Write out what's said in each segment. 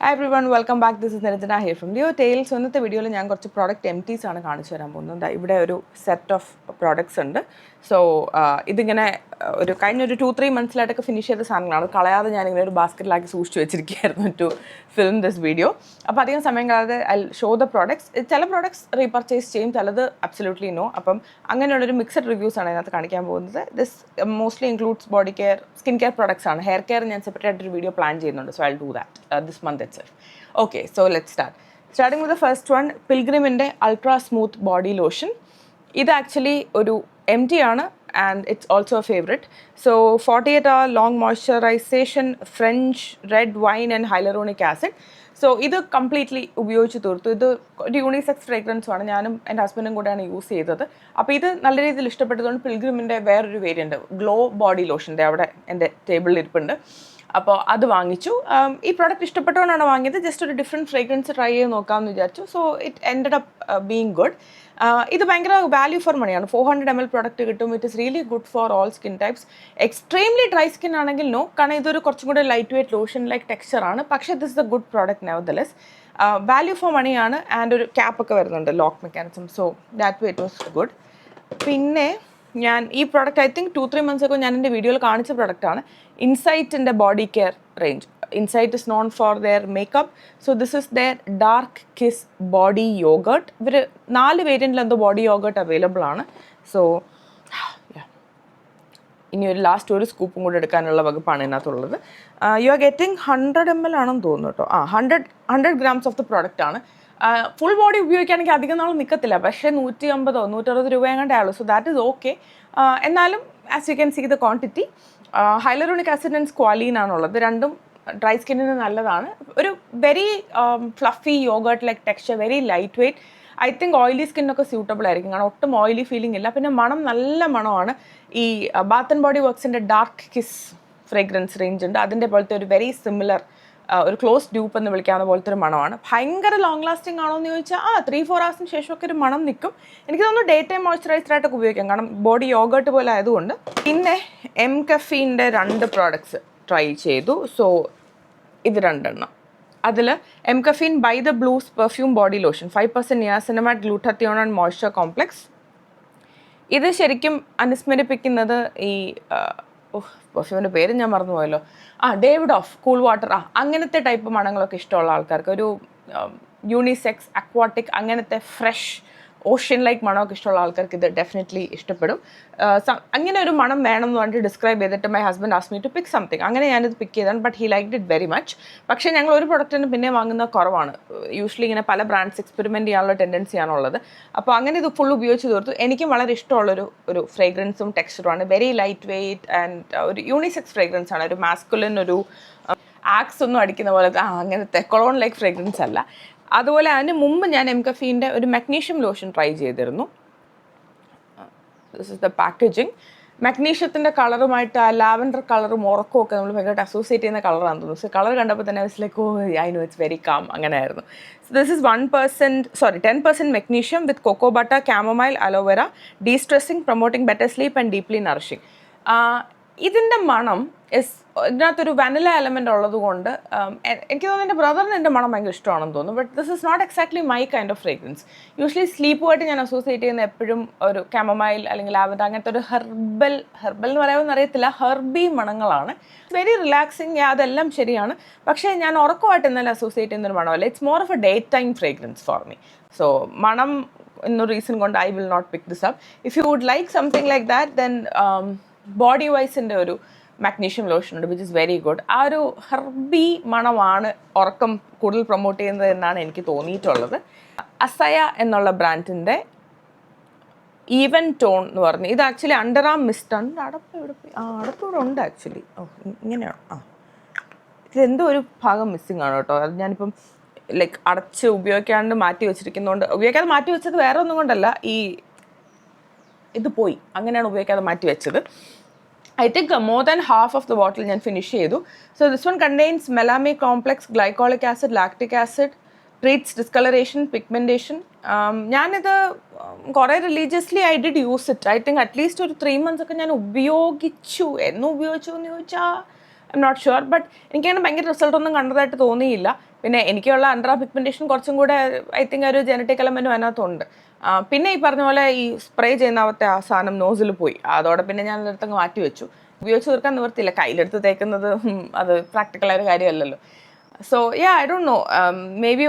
Hi everyone, welcome back. This is Niranjana here from Leo Tales. ഇന്നത്തെ വീഡിയോയിൽ ഞാൻ കുറച്ച് പ്രോഡക്റ്റ് എംറ്റീസ് ആണ് കാണിച്ചു തരാൻ പോകുന്നത്. ഇവിടെ ഒരു സെറ്റ് ഓഫ് പ്രോഡക്ട്സ് ഉണ്ട്. സോ ഇതിങ്ങനെ കഴിഞ്ഞൊരു 2-3 മന്ത്സിലായിട്ടൊക്കെ ഫിനിഷ് ചെയ്ത സാധനങ്ങളാണ്. കളയാതെ ഞാനിങ്ങനെ ഒരു ബാസ്ക്കറ്റിലാക്കി സൂക്ഷിച്ച് വെച്ചിരിക്കുകയായിരുന്നു ടു ഫിലിം ദിസ് വീഡിയോ. അപ്പോൾ അധികം സമയം കളയാതെ ഐ ഷോ ദ പ്രോഡക്ട്സ്. ചില പ്രോഡക്ട്സ് റീപർച്ചേസ് ചെയ്യും, ചിലത് അബ്സല്യൂട്ട്ലി നോ. അപ്പം അങ്ങനെയുള്ളൊരു മിക്സഡ് റിവ്യൂസ് ആണ് ഇതിനകത്ത് കാണിക്കാൻ പോകുന്നത്. This mostly includes body care, skin care products ആണ്. ഹെയർ കെയർ ഞാൻ സെപ്പറേറ്റ് ആയിട്ടൊരു വീഡിയോ പ്ലാൻ ചെയ്യുന്നുണ്ട്. So I will do that this month itself. Okay, so let's start. Starting with the first one, Pilgrim's Ultra Smooth Body Lotion. This actually ഒരു empty ആണ് and it's also a favorite. So 48-hour long moisturization, French red wine and hyaluronic acid. So ഇത് completely ഉപയോഗിച്ച് തീർത്തു. ഇത് ഒരു unisex ഫ്രേഗ്രൻസും ആണ്. ഞാനും എൻ്റെ ഹസ്ബൻഡും കൂടെയാണ് യൂസ് ചെയ്തത്. അപ്പോൾ ഇത് നല്ല രീതിയിൽ ഇഷ്ടപ്പെട്ടതുകൊണ്ട് പിൽഗ്രിമിൻ്റെ വേറൊരു വേരിയൻറ്റ് ഗ്ലോ ബോഡി ലോഷൻ്റെ അവിടെ എൻ്റെ ടേബിളിൽ ഇരിപ്പുണ്ട്. അപ്പോൾ അത് വാങ്ങിച്ചു. ഈ പ്രോഡക്റ്റ് ഇഷ്ടപ്പെട്ടുകൊണ്ടാണ് വാങ്ങിയത്. ജസ്റ്റ് ഒരു ഡിഫറെൻറ്റ് ഫ്രേഗ്രൻസ് ട്രൈ ചെയ്ത് നോക്കാമെന്ന് വിചാരിച്ചു. So it ended up being good. ഇത് ഭയങ്കര വാല്യൂ ഫോർ മണിയാണ്. 400 ml പ്രോഡക്റ്റ് കിട്ടും. It is really good for all skin types. Extremely dry skin ആണെങ്കിൽ നോ, കാരണം ഇതൊരു കുറച്ചും കൂടെ ലൈറ്റ് വെയ്റ്റ് ലോഷൻ ലൈക്ക് ടെക്സ്ചറാണ്. പക്ഷേ this is a good product nevertheless. Value for മണിയാണ്. ആൻഡ് ഒരു ക്യാപ്പൊക്കെ വരുന്നുണ്ട്, lock mechanism. So that way it was good. പിന്നെ ഞാൻ ഈ product I think 2-3 months ago ഞാൻ എൻ്റെ വീഡിയോയിൽ കാണിച്ച പ്രോഡക്റ്റാണ്. ഇൻസൈറ്റിൻ്റെ body care range. Insight is known for their makeup. So this is their dark kiss body yogurt. ഇവർ 4 വേരിയൻറ്റിൽ എന്തോ ബോഡി യോഗേർട്ട് അവൈലബിൾ ആണ്. സോ ഇനി ഒരു ലാസ്റ്റ് ഒരു സ്കൂപ്പും കൂടെ എടുക്കാനുള്ള വകുപ്പാണ് ഇതിനകത്തുള്ളത്. യു ആർ ഗെറ്റിംഗ് 100 ml ആണെന്ന് തോന്നുന്നു കേട്ടോ. 100 grams ഓഫ് ദ പ്രോഡക്റ്റ് ആണ്. ഫുൾ ബോഡി ഉപയോഗിക്കുകയാണെങ്കിൽ അധികം നാൾ നിൽക്കത്തില്ല. പക്ഷേ 150-160 രൂപ എങ്ങാണ്ടേ ആയുള്ളൂ. So that is okay. എന്നാലും as you can see the quantity. Hyaluronic acid and squalene ആണുള്ളത്. രണ്ടും ഡ്രൈ സ്കിന്നിന് നല്ലതാണ്. ഒരു very fluffy yogurt like texture, very light weight. I think oily സ്കിന്നൊക്കെ സ്യൂട്ടബിൾ ആയിരിക്കും, കാരണം ഒട്ടും ഓയിലി ഫീലിംഗ് ഇല്ല. പിന്നെ മണം നല്ല മണമാണ്. ഈ ബാത്ത് ആൻഡ് ബോഡി വർക്ക്സിൻ്റെ ഡാർക്ക് കിസ് ഫ്രേഗ്രൻസ് റേഞ്ച് ഉണ്ട്. അതിൻ്റെ പോലത്തെ ഒരു വെരി സിമിലർ, ഒരു ക്ലോസ് ഡ്യൂപ്പ് എന്ന് വിളിക്കാവുന്ന പോലത്തെ ഒരു മണമാണ്. ഭയങ്കര ലോങ് ലാസ്റ്റിംഗ് ആണോ എന്ന് ചോദിച്ചാൽ 3-4 hours ശേഷമൊക്കെ ഒരു മണം നിൽക്കും. എനിക്ക് തോന്നുന്നു ഡേ ടൈം മോയ്സ്ചറൈസറായിട്ടൊക്കെ ഉപയോഗിക്കാം, കാരണം ബോഡി യോഗേർട്ട് പോലെ ആയതുകൊണ്ട്. പിന്നെ എം കഫീൻ്റെ 2 പ്രോഡക്ട്സ് ട്രൈ ചെയ്തു. സോ ഇത് 2 അതിൽ M caffeine by the blues perfume body lotion 5% niacinamide glutathione and moisture complex. ഇത് ശരിക്കും അനുസ്മരിപ്പിക്കുന്നത് ഈ പെർഫ്യൂമിൻ്റെ പേര് ഞാൻ മറന്നുപോയല്ലോ. ഡേവിഡ് ഓഫ് കൂൾ വാട്ടർ, അങ്ങനത്തെ ടൈപ്പ് മണങ്ങളൊക്കെ ഇഷ്ടമുള്ള ആൾക്കാർക്ക്, ഒരു യൂണിസെക്സ് അക്വാട്ടിക് അങ്ങനത്തെ ഫ്രഷ് ഓഷ്യൻ ലൈക്ക് മണമൊക്കെ ഇഷ്ടമുള്ള ആൾക്കാർക്ക് ഇത് ഡെഫിനറ്റ്ലി ഇഷ്ടപ്പെടും. അങ്ങനെ ഒരു മണം വേണം എന്ന് പറഞ്ഞിട്ട് ഡിസ്ക്രൈബ് ചെയ്തിട്ട് my husband ask me to pick something. അങ്ങനെ ഞാനിത് പിക്ക് ചെയ്താണ്. But he liked it very much. പക്ഷേ ഞങ്ങൾ ഒരു പ്രൊഡക്റ്റിന് പിന്നെ വാങ്ങുന്നത് കുറവാണ്. യൂഷ്വലി ഇങ്ങനെ പല ബ്രാൻഡ്സ് എക്സ്പെരിമെൻറ്റ് ചെയ്യാനുള്ള ടെൻഡൻസിയാണുള്ളത്. അപ്പോൾ അങ്ങനെ ഇത് ഫുൾ ഉപയോഗിച്ച് തീർത്തു. എനിക്കും വളരെ ഇഷ്ടമുള്ളൊരു ഫ്രേഗ്രൻസും ടെക്സ്ചറുമാണ്. വെരി ലൈറ്റ് വെയ്റ്റ് ആൻഡ് ഒരു യൂണിസെക്സ് ഫ്രേഗ്രൻസ് ആണ്. ഒരു മാസ്കുലിൻ, ഒരു ആക്സ് ഒന്നും അടിക്കുന്ന പോലത്തെ അങ്ങനത്തെ കൊളോൺ ലൈക്ക് ഫ്രേഗ്രൻസ് അല്ല. അതുപോലെ അതിന് മുമ്പ് ഞാൻ എം കഫീൻ്റെ ഒരു മഗ്നീഷ്യം ലോഷൻ ട്രൈ ചെയ്തിരുന്നു. This is the packaging. മഗ്നീഷ്യത്തിൻ്റെ കളറുമായിട്ട് ലാവൻഡർ കളറും ഉറക്കവും ഒക്കെ നമ്മൾ ഭയങ്കരമായിട്ട് അസോസിയേറ്റ് ചെയ്യുന്ന കളറാണെന്ന് തോന്നുന്നു. സോ കളർ കണ്ടപ്പോൾ തന്നെ like I know it's very calm, അങ്ങനെയായിരുന്നു. So this is 10% magnesium with cocoa butter, chamomile, aloe vera, destressing, promoting better sleep and deeply nourishing. ഇതിൻ്റെ മണം ഇതിനകത്തൊരു വനില എലമെൻ്റ് ഉള്ളത് കൊണ്ട് എനിക്ക് തോന്നുന്നു എൻ്റെ ബ്രദറിന് എൻ്റെ മണം ഭയങ്കര ഇഷ്ടമാണെന്ന് തോന്നുന്നു. But this is not exactly my kind of fragrance. Usually സ്ലീപ്പുമായിട്ട് ഞാൻ അസോസിയേറ്റ് ചെയ്യുന്ന എപ്പോഴും ഒരു കാമമൈൽ അല്ലെങ്കിൽ ലാവൻഡർ, അങ്ങനത്തെ ഒരു ഹെർബൽ എന്ന് പറയാമെന്ന് അറിയത്തില്ല, ഹെർബി മണങ്ങളാണ്. വെരി റിലാക്സിങ്, അതെല്ലാം ശരിയാണ്. പക്ഷേ ഞാൻ ഉറക്കമായിട്ട് എന്നാലും അസോസിയേറ്റ് ചെയ്യുന്നൊരു മണമല്ല. It's more of a day time fragrance for me. So മണം എന്നൊരു റീസൺ കൊണ്ട് I will not pick this up. If you would like something like that then body വൈസിൻ്റെ ഒരു മഗ്നീഷ്യം ലോഷൻ ഉണ്ട് വിച്ച് ഇസ് വെരി ഗുഡ്. ആ ഒരു Herbie മണമാണ് ഉറക്കം കൂടുതൽ പ്രൊമോട്ട് ചെയ്യുന്നത് എന്നാണ് എനിക്ക് തോന്നിയിട്ടുള്ളത്. അസയ എന്നുള്ള ബ്രാൻഡിൻ്റെ ഈവൻ ടോൺ എന്ന് പറഞ്ഞ്, ഇത് ആക്ച്വലി അണ്ടർ ആം മിസ്റ്റാണ്. അടപ്പിവിടെ ഉണ്ട് ആക്ച്വലി. ഇങ്ങനെയാണ്. ഇതെന്തോ ഒരു ഭാഗം മിസ്സിങ് ആണ് കേട്ടോ. അത് ഞാനിപ്പം ലൈക്ക് അടച്ച് ഉപയോഗിക്കാണ്ട് മാറ്റി വെച്ചിരിക്കുന്നതുകൊണ്ട്, ഉപയോഗിക്കാതെ മാറ്റി വെച്ചത് വേറെ ഒന്നും കൊണ്ടല്ല, ഇത് പോയി, അങ്ങനെയാണ് ഉപയോഗിക്കാതെ മാറ്റി വെച്ചത്. I think more than half of the bottle ഞാൻ ഫിനിഷ് ചെയ്തു. So this one contains melamine complex, glycolic acid, lactic acid, treats discoloration, pigmentation. ഞാനിത് കുറേ religiously I did use it. I think at least ഒരു 3 months ഒക്കെ ഞാൻ ഉപയോഗിച്ചു. എന്ന് ഉപയോഗിച്ചു എന്ന് ചോദിച്ചാൽ I am not sure. But എനിക്കങ്ങനെ ഭയങ്കര റിസൾട്ടൊന്നും കണ്ടതായിട്ട് തോന്നിയില്ല. പിന്നെ എനിക്കുള്ള അണ്ടർ പിഗ്മെൻറ്റേഷൻ കുറച്ചും കൂടെ ഐ തിങ്ക് ഒരു ജനറ്റിക് എലമെൻറ്റും അതിനകത്തുണ്ട്. പിന്നെ ഈ പറഞ്ഞ പോലെ ഈ സ്പ്രേ ചെയ്യുന്നവത്തെ ആ സാധനം നോസിൽ പോയി. അതോടെ പിന്നെ ഞാൻ അടുത്തങ്ങ് മാറ്റി വെച്ചു. ഉപയോഗിച്ച് തീർക്കാൻ നിവർത്തിയില്ല. കയ്യിലെടുത്ത് തേക്കുന്നത് അത് പ്രാക്ടിക്കലായ ഒരു കാര്യമല്ലല്ലോ. So yeah, I don't know. Maybe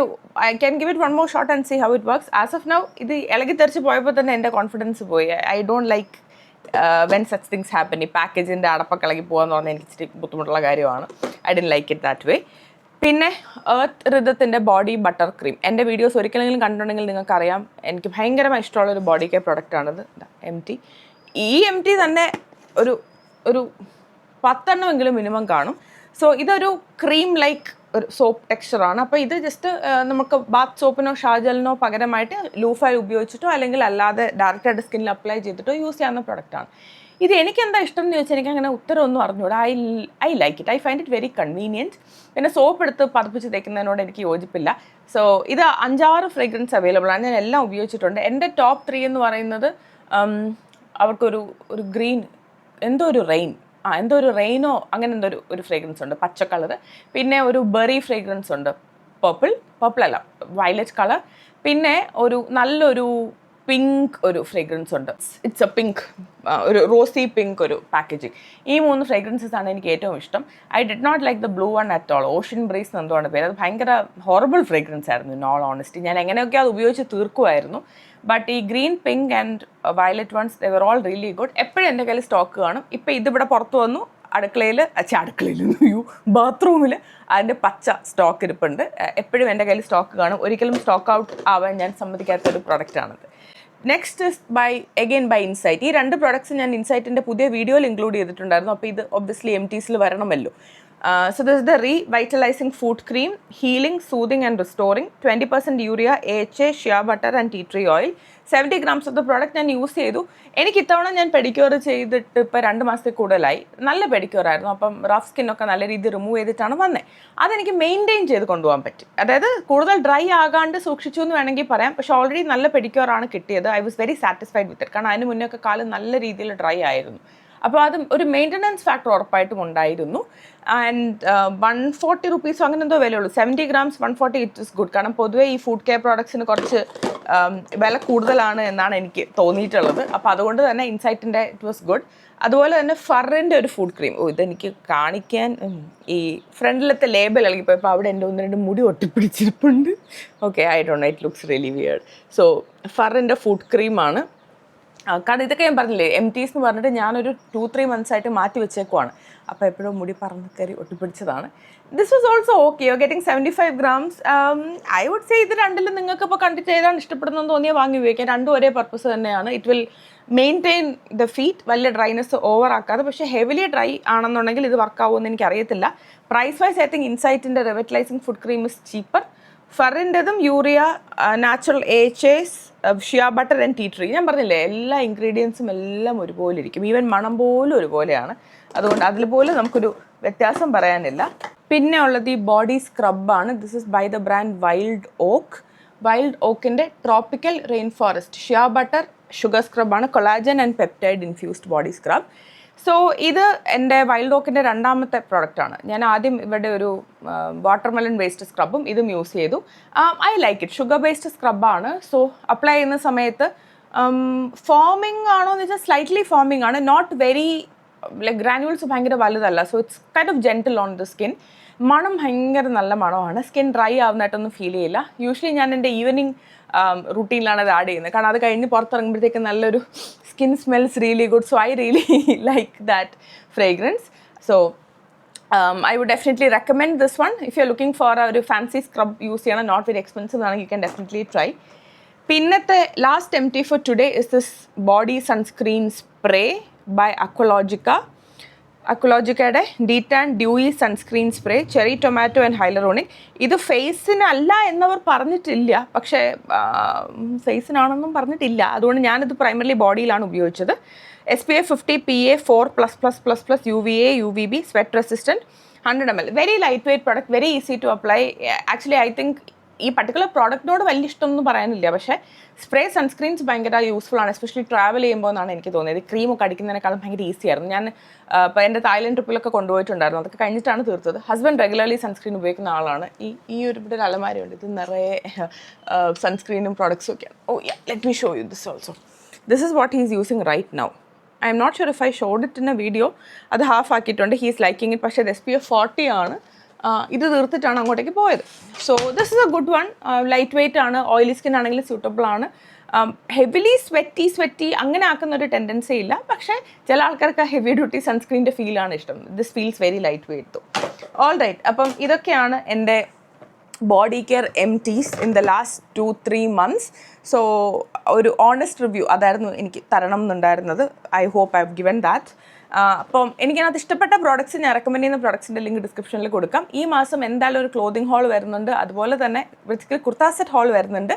I can give it one more shot and see how it works. As of now, ഇത് ഇളകി തെറിച്ച് പോയപ്പോൾ തന്നെ എൻ്റെ കോൺഫിഡൻസ് പോയി. I don't like when such things happen. ഈ പാക്കേജിൻ്റെ അടപ്പൊക്കെ ഇളകി പോകാന്ന് പറഞ്ഞാൽ എനിക്ക് ഇച്ചിരി ബുദ്ധിമുട്ടുള്ള കാര്യമാണ്. I didn't like it that way. പിന്നെ എർത്ത് റിതത്തിൻ്റെ ബോഡി ബട്ടർ ക്രീം. എൻ്റെ വീഡിയോസ് ഒരിക്കലെങ്കിലും കണ്ടിട്ടുണ്ടെങ്കിൽ നിങ്ങൾക്കറിയാം എനിക്ക് ഭയങ്കരമായി ഇഷ്ടമുള്ളൊരു ബോഡി കെയർ പ്രൊഡക്റ്റാണിത്. MT. ഈ MT തന്നെ ഒരു 10 എണ്ണമെങ്കിലും മിനിമം കാണും. സോ ഇതൊരു ക്രീം ലൈക്ക് ഒരു സോപ്പ് ടെക്സ്ചറാണ്. അപ്പോൾ ഇത് ജസ്റ്റ് നമുക്ക് ബാത്ത് സോപ്പിനോ ഷാജലിനോ പകരമായിട്ട് ലൂഫായി ഉപയോഗിച്ചിട്ടോ അല്ലെങ്കിൽ അല്ലാതെ ഡയറക്റ്റായിട്ട് സ്കിന്നിൽ അപ്ലൈ ചെയ്തിട്ടോ യൂസ് ചെയ്യാവുന്ന പ്രൊഡക്റ്റാണ്. ഇത് എനിക്ക് എന്താ ഇഷ്ടം എന്ന് ചോദിച്ചാൽ എനിക്ക് അങ്ങനെ ഉത്തരവൊന്നും അറിഞ്ഞൂടാ. I like it. I find it very convenient. പിന്നെ സോപ്പ് എടുത്ത് പതിപ്പിച്ച് തേക്കുന്നതിനോട് എനിക്ക് യോജിപ്പില്ല. സോ ഇത് 5-6 ഫ്രേഗ്രൻസ് അവൈലബിൾ ആണ്. ഞാൻ എല്ലാം ഉപയോഗിച്ചിട്ടുണ്ട്. എൻ്റെ ടോപ്പ് 3 എന്ന് പറയുന്നത് അവർക്കൊരു ഗ്രീൻ എന്തോ ഒരു റെയിനോ അങ്ങനെ എന്തോ ഒരു ഫ്രേഗ്രൻസ് ഉണ്ട്, പച്ച കളർ. പിന്നെ ഒരു ബെറി ഫ്രേഗ്രൻസ് ഉണ്ട്, പർപ്പിൾ അല്ല വയലറ്റ് കളർ. പിന്നെ നല്ലൊരു പിങ്ക് ഒരു ഫ്രേഗ്രൻസ് ഉണ്ട്. ഇറ്റ്സ് എ പിങ്ക്, ഒരു റോസി പിങ്ക് ഒരു പാക്കേജിങ്. ഈ 3 ഫ്രേഗ്രൻസസ് ആണ് എനിക്ക് ഏറ്റവും ഇഷ്ടം. I did not like the blue one at all. Ocean breeze എന്തോണ് പേര്. അത് ഭയങ്കര ഹോറബിൾ ഫ്രേഗ്രൻസ് ആയിരുന്നു ഇൻ ഓൾ ഓണസ്റ്റി. ഞാൻ എങ്ങനെയൊക്കെ അത് ഉപയോഗിച്ച് തീർക്കുമായിരുന്നു. ബട്ട് ഈ green, pink and violet ones they were all really good. എപ്പോഴും എൻ്റെ കയ്യിൽ സ്റ്റോക്ക് കാണും. ഇപ്പം ഇതിവിടെ പുറത്ത് വന്നു ബാത്റൂമിൽ അതിൻ്റെ പച്ച സ്റ്റോക്ക് ഇരിപ്പുണ്ട്. എപ്പോഴും എൻ്റെ കയ്യിൽ സ്റ്റോക്ക് കാണും. ഒരിക്കലും സ്റ്റോക്ക് ഔട്ട് ആവാൻ ഞാൻ സമ്മതിക്കാത്തൊരു പ്രൊഡക്റ്റാണിത്. Next is by Insight. ഈ 2 പ്രൊഡക്ട്സ് ഞാൻ ഇൻസൈറ്റിൻ്റെ പുതിയ വീഡിയോയിൽ ഇൻക്ലൂഡ് ചെയ്തിട്ടുണ്ടായിരുന്നു. അപ്പോൾ ഇത് obviously MTസിൽ വരണമല്ലോ. So this is the revitalizing food cream, healing, soothing and restoring. 20% urea, AHA, shea butter and tea tree oil. 70 grams of the product ഞാൻ യൂസ് ചെയ്തു. എനിക്ക് ഇത്തവണ ഞാൻ പെഡിക്യൂർ ചെയ്തിട്ട് ഇപ്പോൾ 2 മാസത്തിൽ കൂടുതലായി. നല്ല പെഡിക്യൂർ ആയിരുന്നു. അപ്പം റഫ് സ്കിന്നൊക്കെ നല്ല രീതിയിൽ റിമൂവ് ചെയ്തിട്ടാണ് വന്നത്. അതെനിക്ക് മെയിൻറ്റെയിൻ ചെയ്ത് കൊണ്ടുപോകാൻ പറ്റി. അതായത് കൂടുതൽ ഡ്രൈ ആകാണ്ട് സൂക്ഷിച്ചു എന്ന് വേണമെങ്കിൽ പറയാം. പക്ഷേ ഓൾറെഡി നല്ല പെഡിക്യൂറാണ് കിട്ടിയത്. I was very satisfied with it. കാരണം അതിന് മുന്നേ ഒക്കെ കാലം നല്ല രീതിയിൽ ഡ്രൈ ആയിരുന്നു. അപ്പോൾ അത് ഒരു മെയിൻ്റനൻസ് ഫാക്ടർ ഉറപ്പായിട്ടും ഉണ്ടായിരുന്നു. ആൻഡ് 140 റുപ്പീസോ അങ്ങനെ എന്തോ വിലയുള്ളൂ. 70 grams 140, ഇറ്റ് ഇസ് ഗുഡ്. കാരണം പൊതുവേ ഈ ഫുഡ് കെയർ പ്രോഡക്ട്സിന് കുറച്ച് വില കൂടുതലാണ് എന്നാണ് എനിക്ക് തോന്നിയിട്ടുള്ളത്. അപ്പോൾ അതുകൊണ്ട് തന്നെ ഇൻസൈറ്റിൻ്റെ ഇറ്റ് വാസ് ഗുഡ്. അതുപോലെ തന്നെ ഫറിൻ്റെ ഒരു ഫുഡ് ക്രീം. ഇതെനിക്ക് കാണിക്കാൻ ഈ ഫ്രണ്ടിലത്തെ ലേബൽ ഇളകിപ്പോയപ്പോൾ അവിടെ എൻ്റെ 1-2 മുടി ഒട്ടിപ്പിടിച്ചിരിപ്പുണ്ട്. Okay, I don't know, it looks really weird. So ഫറിൻ്റെ ഫുഡ് ക്രീമാണ്. കാരണം ഇതൊക്കെ ഞാൻ പറഞ്ഞില്ലേ, MTs എന്ന് പറഞ്ഞിട്ട് ഞാനൊരു 2-3 months ആയിട്ട് മാറ്റി വെച്ചേക്കുവാണ്. അപ്പോൾ എപ്പോഴും മുടി പറന്ന് കയറി ഒട്ടിപ്പിടിച്ചതാണ്. This was also okay. You are getting 75 grams. I would say ഇത് രണ്ടിലും നിങ്ങൾക്ക് ഇപ്പോൾ കണ്ടിട്ട് ഏതാണ് ഇഷ്ടപ്പെടുന്നതെന്ന് തോന്നിയാൽ വാങ്ങി ഉപയോഗിക്കാം. രണ്ടും ഒരേ പർപ്പസ് തന്നെയാണ്. It will maintain the feet, വലിയ ഡ്രൈനെസ് ഓവർ ആക്കാതെ. പക്ഷേ ഹെവിലി ഡ്രൈ ആണെന്നുണ്ടെങ്കിൽ ഇത് വർക്കാവുമെന്ന് എനിക്കറിയത്തില്ല. പ്രൈസ് വൈസ് ഐ തിങ്ക് ഇൻസൈറ്റിൻ്റെ revitalising foot cream is cheaper. ഫറിൻ്റെതും urea, natural AHAs, shea butter and tea tree. ഞാൻ പറഞ്ഞില്ലേ, എല്ലാ ഇൻഗ്രീഡിയൻസും എല്ലാം ഒരുപോലെ ഇരിക്കും. ഈവൻ മണം പോലും ഒരുപോലെയാണ്. അതുകൊണ്ട് അതിൽ പോലും നമുക്കൊരു വ്യത്യാസം പറയാനില്ല. പിന്നെ ഉള്ളത് ഈ ബോഡി സ്ക്രബാണ്. This is by the brand wild ഓക്കിൻ്റെ tropical rain forest shea butter sugar സ്ക്രബാണ്. Collagen and peptide infused body scrub. So ഇത് എൻ്റെ വൈൽഡ് ഓക്കിൻ്റെ 2ാമത്തെ പ്രോഡക്റ്റാണ്. ഞാൻ ആദ്യം ഇവിടെ ഒരു വാട്ടർമെലൺ ബേസ്ഡ് സ്ക്രബും ഇതും യൂസ് ചെയ്തു. I like it. Sugar based സ്ക്രബാണ്. സോ അപ്ലൈ ചെയ്യുന്ന സമയത്ത് ഫോമിങ് ആണോ എന്ന് വെച്ചാൽ സ്ലൈറ്റ്ലി ഫോമിങ് ആണ്. നോട്ട് വെരി ലൈക്ക് ഗ്രാനുവൽസ് ഭയങ്കര വലുതല്ല. So it's kind of gentle on the skin. മണം ഭയങ്കര നല്ല മണമാണ്. സ്കിൻ ഡ്രൈ ആവുന്നതായിട്ടൊന്നും ഫീൽ ചെയ്യില്ല. യൂഷ്വലി ഞാൻ എൻ്റെ ഈവനിങ് റൂട്ടീനിലാണ് അത് ആഡ് ചെയ്യുന്നത്. കാരണം അത് കഴിഞ്ഞ് പുറത്തിറങ്ങുമ്പോഴത്തേക്ക് നല്ലൊരു skin smells really good. So I really like that fragrance. So I would definitely recommend this one. If you're looking for a fancy scrub use cheyana, not very expensive, you can definitely try. Pinnathe last MT for today is this body sunscreen spray by അക്വലോജിക്കയുടെ detan dewy sunscreen spray, cherry tomato and hyaluronic. ഇത് ഫേസിനല്ല എന്നവർ പറഞ്ഞിട്ടില്ല, പക്ഷേ ഫേസിനാണെന്നും പറഞ്ഞിട്ടില്ല. അതുകൊണ്ട് ഞാനിത് primarily ബോഡിയിലാണ് ഉപയോഗിച്ചത്. SPF 50 PA 4++++ UVA UVB sweat resistant 100 ml. Very light weight product, very easy to apply. Actually I think ഈ പർട്ടിക്കുലർ പ്രോഡക്റ്റിനോട് വലിയ ഇഷ്ടമൊന്നും പറയാനില്ല, പക്ഷേ സ്പ്രേ സൺസ്ക്രീൻസ് ഭയങ്കര യൂസ്ഫുൾ ആണ്, എസ്പെഷ്യലി ട്രാവൽ ചെയ്യുമ്പോൾ എന്നാണ് എനിക്ക് തോന്നിയത്. ക്രീമൊക്കെ അടിക്കുന്നതിനേക്കാളും ഭയങ്കര ഈസി ആയിരുന്നു. ഞാൻ ഇപ്പോൾ എൻ്റെ തായ്ലൻഡ് ട്രിപ്പിലൊക്കെ കൊണ്ടുപോയിട്ടുണ്ടായിരുന്നു, അതൊക്കെ കഴിഞ്ഞിട്ടാണ് തീർത്തത്. ഹസ്ബൻഡ് റെഗുലർലി സൺസ്ക്രീൻ ഉപയോഗിക്കുന്ന ആളാണ്. ഈ ഒരു ഇവിടെ ഒരു അലമാരയുണ്ട്, ഇത് നിറയെ സൺസ്ക്രീനും പ്രോഡക്ട്സും ഒക്കെയാണ്. Oh yeah, let me show you this also. This is what he is using right now. I am not sure if I showed it in a video. അത് ഹാഫ് ആക്കിയിട്ടുണ്ട്. He is liking it. പക്ഷേ ഇത് SPF 40 ആണ്. ഇത് തീർത്തിട്ടാണ് അങ്ങോട്ടേക്ക് പോയത്. So this is a good one. Light weight ആണ്, ഓയിലി സ്കിൻ ആണെങ്കിലും സ്യൂട്ടബിൾ ആണ്. ഹെവിലി സ്വെറ്റി അങ്ങനെ ആക്കുന്ന ഒരു ടെൻഡൻസി ഇല്ല, പക്ഷേ ചില ആൾക്കാർക്ക് ഹെവി ഡ്യൂട്ടി സൺസ്ക്രീനിൻ്റെ ഫീലാണ് ഇഷ്ടം. This feels very light weight. All right, അപ്പം ഇതൊക്കെയാണ് എൻ്റെ body care empties in the last 2-3 months. So ഒരു ഓണസ്റ്റ് റിവ്യൂ അതായിരുന്നു എനിക്ക് തരണം എന്നുണ്ടായിരുന്നത്. I hope I have given that. അപ്പം എനിക്കതിനകത്ത് ഇഷ്ടപ്പെട്ട പ്രോഡക്റ്റ്സ്, ഞാൻ റെക്കമെൻഡ് ചെയ്യുന്ന പ്രോഡക്ട്സിൻ്റെ ലിങ്ക് ഡിസ്ക്രിപ്ഷനിൽ കൊടുക്കാം. ഈ മാസം എന്തായാലും ഒരു ക്ലോത്തിങ് ഹാൾ വരുന്നുണ്ട്, അതുപോലെ തന്നെ ബേസിക്കലി കുർത്ത സെറ്റ് ഹാൾ വരുന്നുണ്ട്.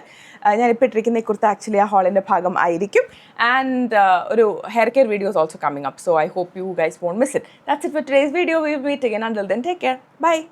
ഞാനിപ്പോൾ ഇട്ടിരിക്കുന്ന ഈ കുർത്ത ആക്ച്വലി ആ ഹാളിൻ്റെ ഭാഗം ആയിരിക്കും. ആൻഡ് ഒരു hair care videos also coming up. So I hope you guys won't miss it. That's it for today's video. We will meet again. Until then, take care. Bye.